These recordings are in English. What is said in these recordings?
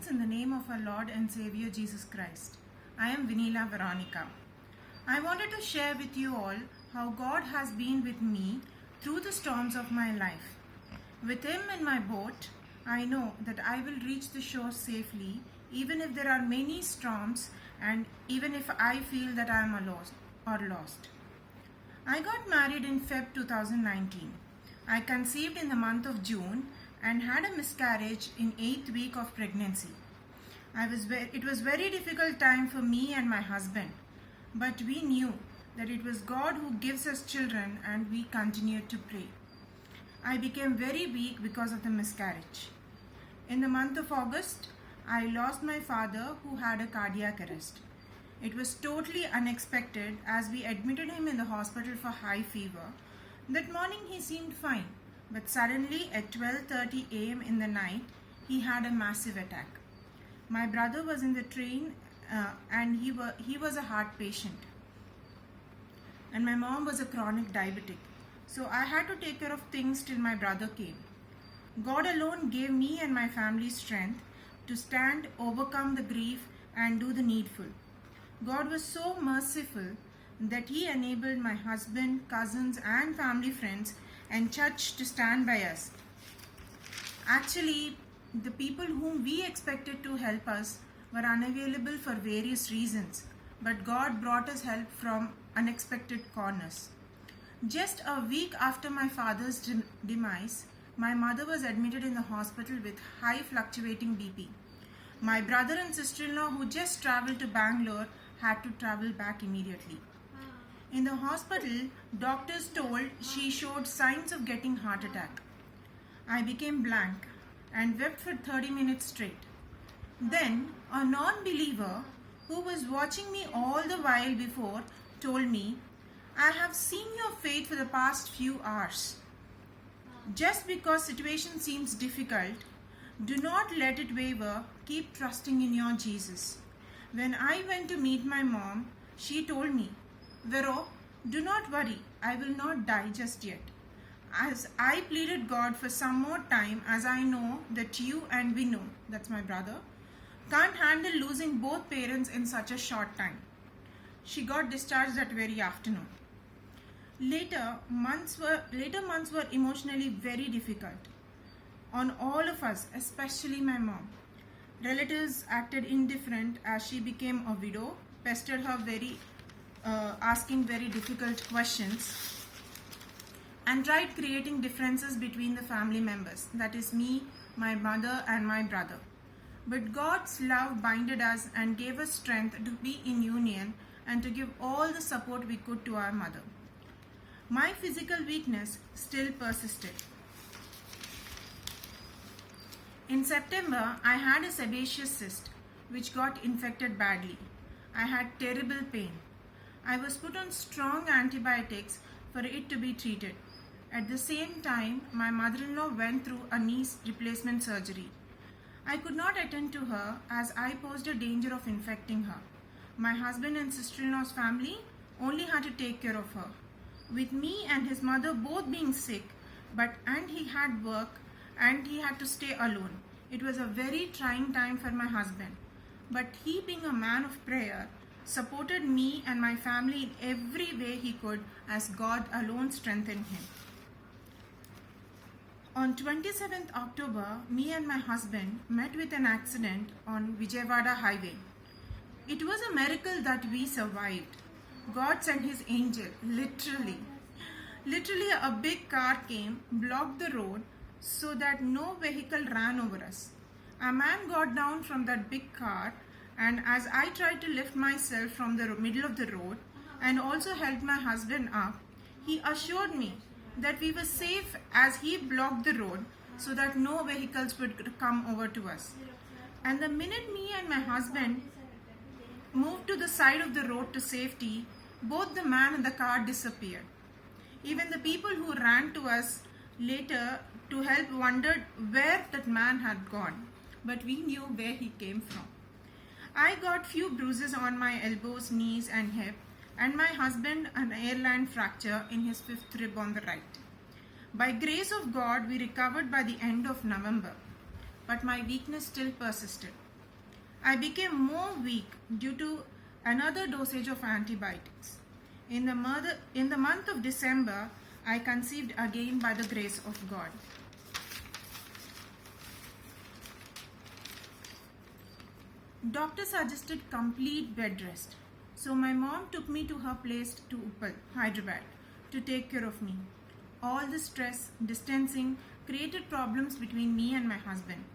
Greetings in the name of our Lord and Savior Jesus Christ. I am Vinila Veronica. I wanted to share with you all how God has been with me through the storms of my life. With Him in my boat, I know that I will reach the shore safely even if there are many storms and even if I feel that I am lost. I got married in Feb 2019. I conceived in the month of June and had a miscarriage in 8th week of pregnancy. It was very difficult time for me and my husband, but we knew that it was God who gives us children and we continued to pray. I became very weak because of the miscarriage. In the month of August, I lost my father who had a cardiac arrest. It was totally unexpected as we admitted him in the hospital for high fever. That morning he seemed fine, but suddenly at 12:30 a.m. in the night, he had a massive attack. My brother was in the train and he was a heart patient. And my mom was a chronic diabetic. So I had to take care of things till my brother came. God alone gave me and my family strength to stand, overcome the grief and do the needful. God was so merciful that He enabled my husband, cousins and family friends and church to stand by us. Actually, the people whom we expected to help us were unavailable for various reasons, but God brought us help from unexpected corners. Just a week after my father's demise, my mother was admitted in the hospital with high fluctuating BP. My brother and sister-in-law who just traveled to Bangalore had to travel back immediately. In the hospital, doctors told she showed signs of getting heart attack. I became blank and wept for 30 minutes straight. Then, a non-believer who was watching me all the while before told me, "I have seen your faith for the past few hours. Just because situation seems difficult, do not let it waver. Keep trusting in your Jesus." When I went to meet my mom, she told me, "Vero, do not worry, I will not die just yet." As I pleaded God for some more time, as I know that you and Vinu, that's my brother, can't handle losing both parents in such a short time. She got discharged that very afternoon. Later months were emotionally very difficult on all of us, especially my mom. Relatives acted indifferent as she became a widow, pestered her asking very difficult questions, and tried creating differences between the family members, that is me, my mother and my brother. But God's love binded us and gave us strength to be in union and to give all the support we could to our mother. My physical weakness still persisted. In September, I had a sebaceous cyst which got infected badly. I had terrible pain. I was put on strong antibiotics for it to be treated. At the same time, my mother-in-law went through a knee replacement surgery. I could not attend to her as I posed a danger of infecting her. My husband and sister-in-law's family only had to take care of her. With me and his mother both being sick, and he had work and he had to stay alone. It was a very trying time for my husband. But he, being a man of prayer, supported me and my family in every way he could as God alone strengthened him. On 27th October, me and my husband met with an accident on Vijayawada highway. It was a miracle that we survived. God sent His angel, literally a big car came, blocked the road so that no vehicle ran over us. A man got down from that big car, and as I tried to lift myself from the middle of the road and also helped my husband up, he assured me that we were safe as he blocked the road so that no vehicles would come over to us. And the minute me and my husband moved to the side of the road to safety, both the man and the car disappeared. Even the people who ran to us later to help wondered where that man had gone, but we knew where he came from. I got few bruises on my elbows, knees and hip, and my husband an airline fracture in his 5th rib on the right. By grace of God, we recovered by the end of November, but my weakness still persisted. I became more weak due to another dosage of antibiotics. In the month of December, I conceived again by the grace of God. Doctor suggested complete bed rest. So my mom took me to her place to Uppal, Hyderabad, to take care of me. All the stress, distancing created problems between me and my husband.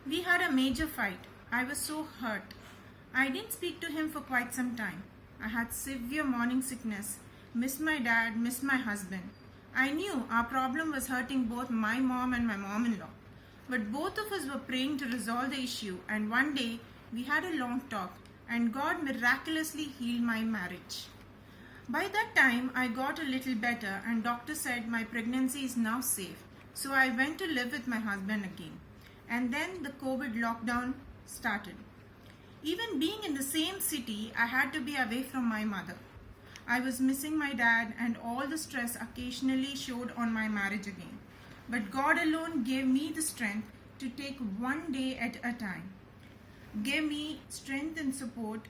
We had a major fight. I was so hurt. I didn't speak to him for quite some time. I had severe morning sickness, missed my dad, missed my husband. I knew our problem was hurting both my mom and my mom-in-law. But both of us were praying to resolve the issue, and one day we had a long talk and God miraculously healed my marriage. By that time, I got a little better and doctor said my pregnancy is now safe. So I went to live with my husband again. And then the COVID lockdown started. Even being in the same city, I had to be away from my mother. I was missing my dad and all the stress occasionally showed on my marriage again. But God alone gave me the strength to take one day at a time. Gave me strength and support.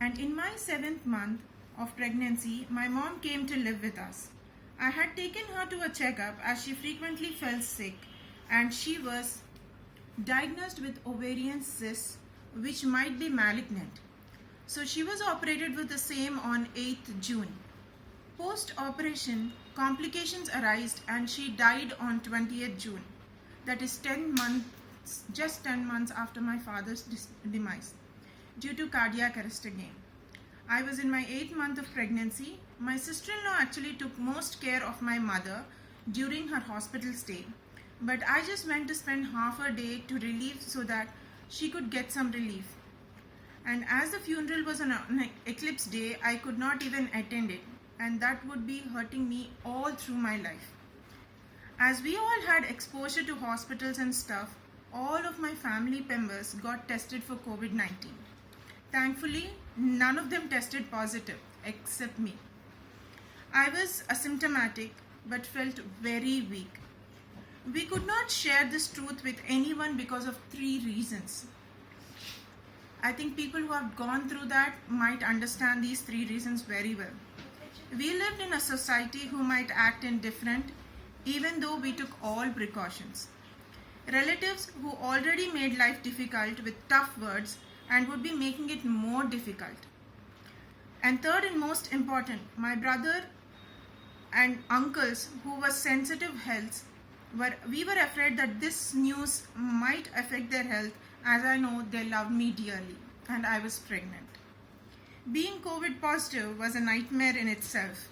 And in my 7th month of pregnancy, my mom came to live with us. I had taken her to a checkup as she frequently fell sick and she was diagnosed with ovarian cysts which might be malignant. So she was operated with the same on 8th June. Post-operation, complications arose and she died on 20th June. That is 10 months, just 10 months after my father's demise, due to cardiac arrest again. I was in my 8th month of pregnancy. My sister-in-law actually took most care of my mother during her hospital stay. But I just went to spend half a day to relieve so that she could get some relief. And as the funeral was on an eclipse day, I could not even attend it. And that would be hurting me all through my life. As we all had exposure to hospitals and stuff, all of my family members got tested for COVID-19. Thankfully, none of them tested positive except me. I was asymptomatic but felt very weak. We could not share this truth with anyone because of 3 reasons. I think people who have gone through that might understand these 3 reasons very well. We lived in a society who might act indifferent even though we took all precautions. Relatives who already made life difficult with tough words and would be making it more difficult. And third and most important, my brother and uncles who were sensitive health, we were afraid that this news might affect their health, as I know they loved me dearly and I was pregnant. Being COVID positive was a nightmare in itself.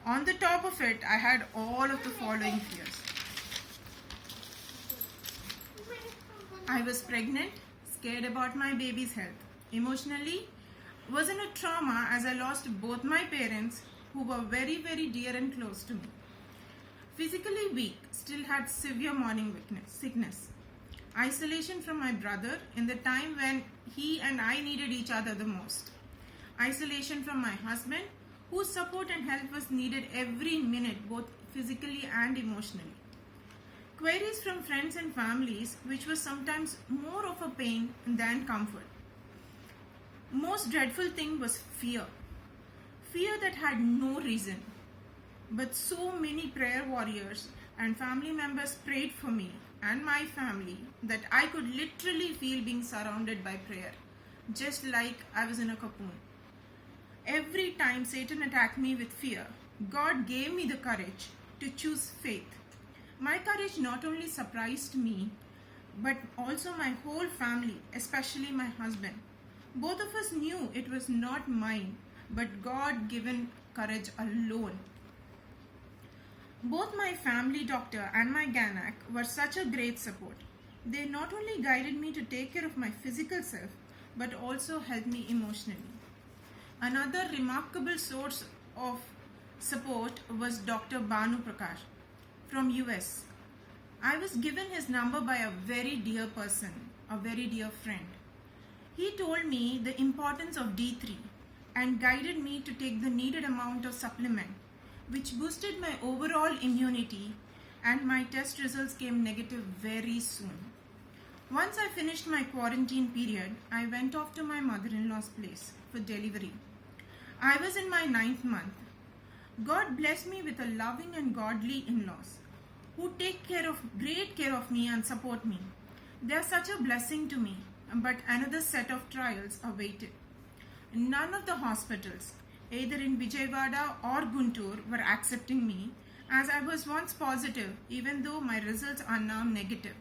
On the top of it, I had all of the following fears. I was pregnant, scared about my baby's health. Emotionally, was in a trauma as I lost both my parents who were very, very dear and close to me. Physically weak, still had severe morning sickness. Isolation from my brother in the time when he and I needed each other the most. Isolation from my husband, whose support and help was needed every minute, both physically and emotionally. Queries from friends and families, which was sometimes more of a pain than comfort. Most dreadful thing was fear. Fear that had no reason. But so many prayer warriors and family members prayed for me and my family that I could literally feel being surrounded by prayer, just like I was in a cocoon. Every time Satan attacked me with fear, God gave me the courage to choose faith. My courage not only surprised me, but also my whole family, especially my husband. Both of us knew it was not mine, but God-given courage alone. Both my family doctor and my gynec were such a great support. They not only guided me to take care of my physical self, but also helped me emotionally. Another remarkable source of support was Dr. Banu Prakash from US. I was given his number by a very dear person, a very dear friend. He told me the importance of D3 and guided me to take the needed amount of supplement, which boosted my overall immunity, and my test results came negative very soon. Once I finished my quarantine period, I went off to my mother-in-law's place for delivery. I was in my 9th month. God blessed me with a loving and godly in-laws who take great care of me and support me. They are such a blessing to me, but another set of trials awaited. None of the hospitals, either in Vijayawada or Guntur, were accepting me, as I was once positive even though my results are now negative.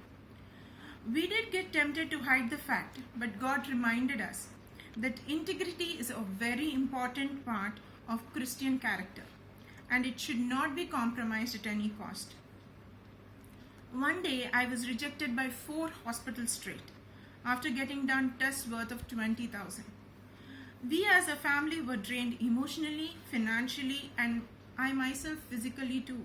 We did get tempted to hide the fact, but God reminded us that integrity is a very important part of Christian character, and it should not be compromised at any cost. One day I was rejected by 4 hospitals straight after getting done tests worth of 20,000. We as a family were drained emotionally, financially, and I myself physically too.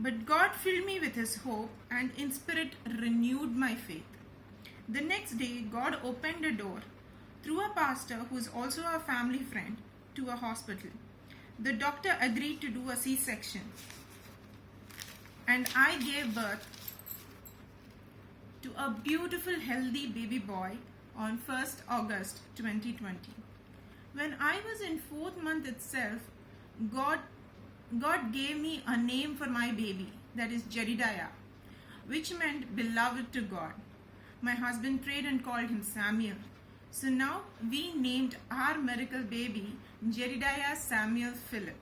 But God filled me with His hope and in spirit renewed my faith. The next day, God opened a door through a pastor who is also a family friend to a hospital. The doctor agreed to do a C-section, and I gave birth to a beautiful healthy baby boy on 1st August 2020. When I was in 4th month itself, God gave me a name for my baby, that is Jedediah, which meant beloved to God. My husband prayed and called him Samuel. So now we named our miracle baby Jedediah Samuel Philip.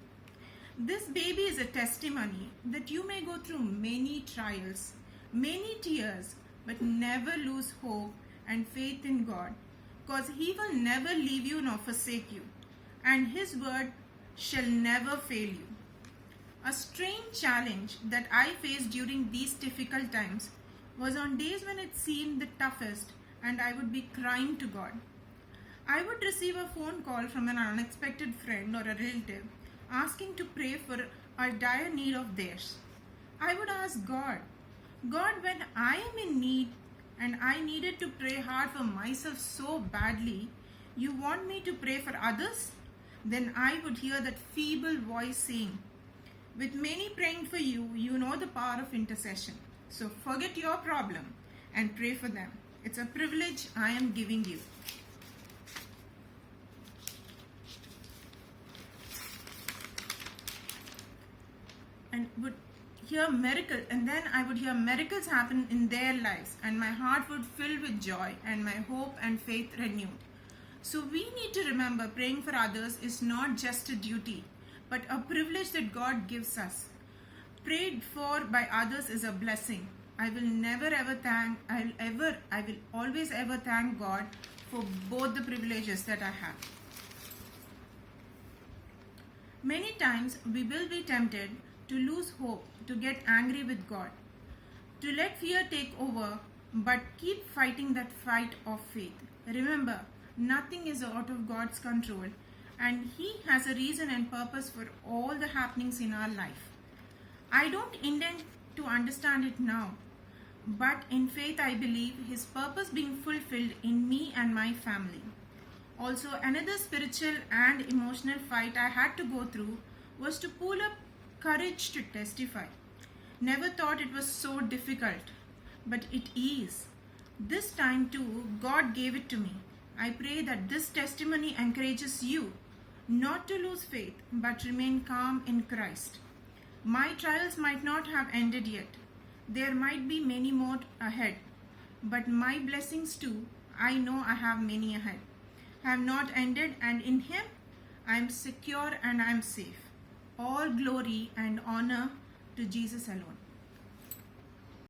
This baby is a testimony that you may go through many trials, many tears, but never lose hope and faith in God, because He will never leave you nor forsake you, and His word shall never fail you. A strange challenge that I faced during these difficult times was on days when it seemed the toughest and I would be crying to God. I would receive a phone call from an unexpected friend or a relative asking to pray for a dire need of theirs. I would ask God, when I am in need and I needed to pray hard for myself so badly, you want me to pray for others? Then I would hear that feeble voice saying, with many praying for you, you know the power of intercession. So forget your problem and pray for them. It's a privilege I am giving you. And would hear miracle, and then I would hear miracles happen in their lives, and my heart would fill with joy and my hope and faith renewed. So we need to remember praying for others is not just a duty, but a privilege that God gives us. Prayed for by others is a blessing. I will always ever thank God for both the privileges that I have. Many times we will be tempted to lose hope, to get angry with God, to let fear take over, but keep fighting that fight of faith. Remember, nothing is out of God's control, and He has a reason and purpose for all the happenings in our life. I don't intend to understand it now, but in faith I believe His purpose being fulfilled in me and my family. Also, another spiritual and emotional fight I had to go through was to pull up courage to testify. Never thought it was so difficult, but it is. This time too, God gave it to me. I pray that this testimony encourages you not to lose faith, but remain calm in Christ. My trials might not have ended yet. There might be many more ahead, but my blessings too, I know I have many ahead, have not ended, and in Him I am secure and I am safe. All glory and honor to Jesus alone.